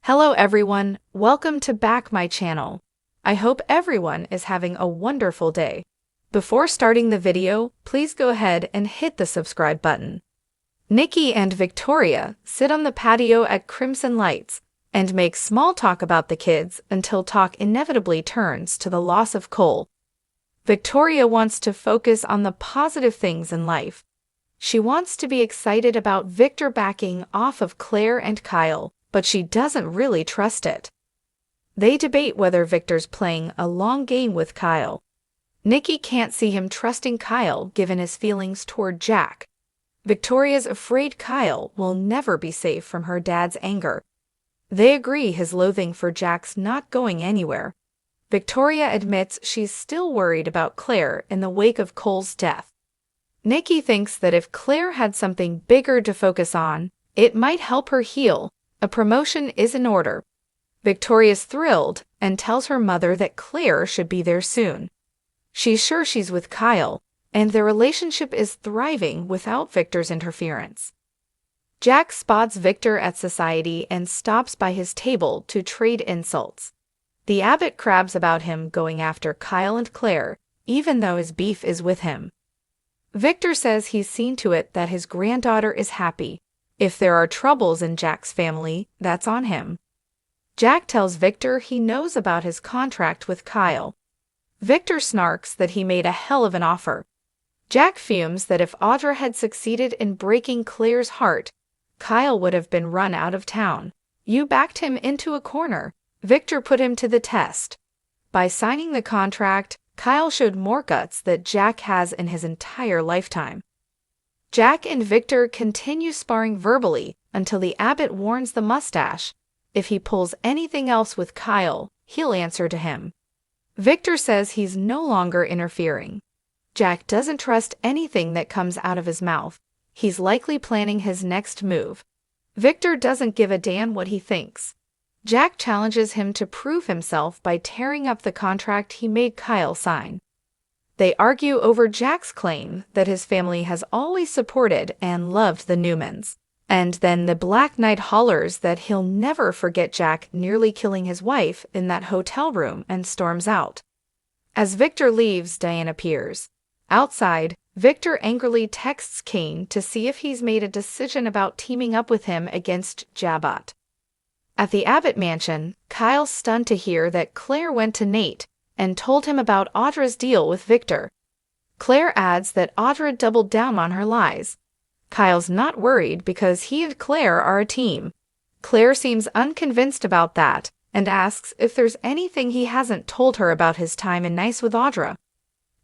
Hello everyone, welcome to back my channel. I hope everyone is having a wonderful day. Before starting the video, please go ahead and hit the subscribe button. Nikki and Victoria sit on the patio at Crimson Lights and make small talk about the kids until talk inevitably turns to the loss of Cole. Victoria wants to focus on the positive things in life. She wants to be excited about Victor backing off of Claire and Kyle, but she doesn't really trust it. They debate whether Victor's playing a long game with Kyle. Nikki can't see him trusting Kyle given his feelings toward Jack. Victoria's afraid Kyle will never be safe from her dad's anger. They agree his loathing for Jack's not going anywhere. Victoria admits she's still worried about Claire in the wake of Cole's death. Nikki thinks that if Claire had something bigger to focus on, it might help her heal. A promotion is in order. Victoria's thrilled and tells her mother that Claire should be there soon. She's sure she's with Kyle, and their relationship is thriving without Victor's interference. Jack spots Victor at society and stops by his table to trade insults. The abbot crabs about him going after Kyle and Claire, even though his beef is with him. Victor says he's seen to it that his granddaughter is happy. If there are troubles in Jack's family, that's on him. Jack tells Victor he knows about his contract with Kyle. Victor snarks that he made a hell of an offer. Jack fumes that if Audra had succeeded in breaking Claire's heart, Kyle would have been run out of town. You backed him into a corner. Victor put him to the test. By signing the contract, Kyle showed more guts that Jack has in his entire lifetime. Jack and Victor continue sparring verbally until the abbot warns the mustache. If he pulls anything else with Kyle, he'll answer to him. Victor says he's no longer interfering. Jack doesn't trust anything that comes out of his mouth. He's likely planning his next move. Victor doesn't give a damn what he thinks. Jack challenges him to prove himself by tearing up the contract he made Kyle sign. They argue over Jack's claim that his family has always supported and loved the Newmans. And then the Black Knight hollers that he'll never forget Jack nearly killing his wife in that hotel room and storms out. As Victor leaves, Diane appears. Outside, Victor angrily texts Kane to see if he's made a decision about teaming up with him against Jabot. At the Abbott mansion, Kyle's stunned to hear that Claire went to Nate and told him about Audra's deal with Victor. Claire adds that Audra doubled down on her lies. Kyle's not worried because he and Claire are a team. Claire seems unconvinced about that and asks if there's anything he hasn't told her about his time in Nice with Audra.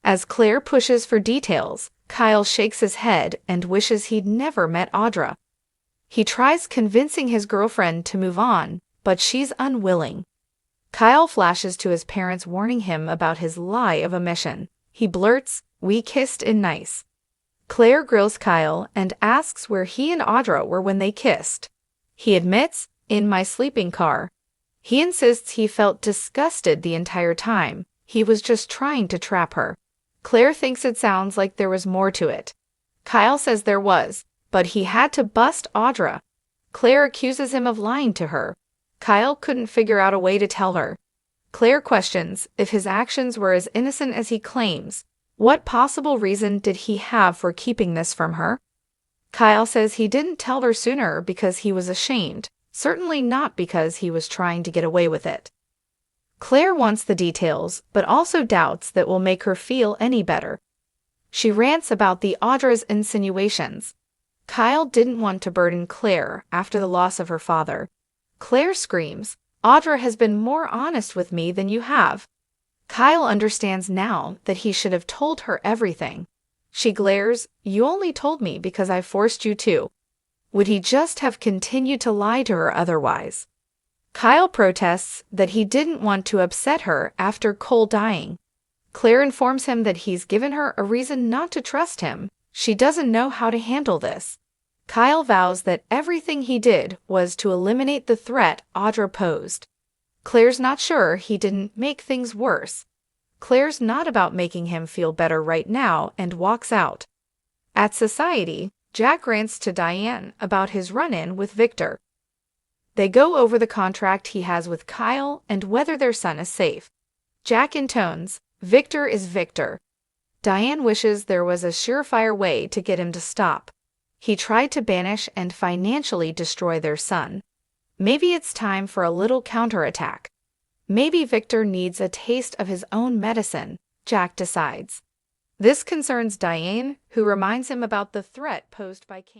As Claire pushes for details, Kyle shakes his head and wishes he'd never met Audra. He tries convincing his girlfriend to move on, but she's unwilling. Kyle flashes to his parents warning him about his lie of omission. He blurts, "We kissed in Nice." Claire grills Kyle and asks where he and Audra were when they kissed. He admits, "In my sleeping car." He insists he felt disgusted the entire time. He was just trying to trap her. Claire thinks it sounds like there was more to it. Kyle says there was, but he had to bust Audra. Claire accuses him of lying to her. Kyle couldn't figure out a way to tell her. Claire questions if his actions were as innocent as he claims. What possible reason did he have for keeping this from her? Kyle says he didn't tell her sooner because he was ashamed, certainly not because he was trying to get away with it. Claire wants the details, but also doubts that will make her feel any better. She rants about the Audra's insinuations. Kyle didn't want to burden Claire after the loss of her father. Claire screams, "Audra has been more honest with me than you have." Kyle understands now that he should have told her everything. She glares, "You only told me because I forced you to." Would he just have continued to lie to her otherwise? Kyle protests that he didn't want to upset her after Cole dying. Claire informs him that he's given her a reason not to trust him. She doesn't know how to handle this. Kyle vows that everything he did was to eliminate the threat Audra posed. Claire's not sure he didn't make things worse. Claire's not about making him feel better right now and walks out. At society, Jack rants to Diane about his run-in with Victor. They go over the contract he has with Kyle and whether their son is safe. Jack intones, "Victor is Victor." Diane wishes there was a surefire way to get him to stop. He tried to banish and financially destroy their son. Maybe it's time for a little counterattack. Maybe Victor needs a taste of his own medicine, Jack decides. This concerns Diane, who reminds him about the threat posed by Cain.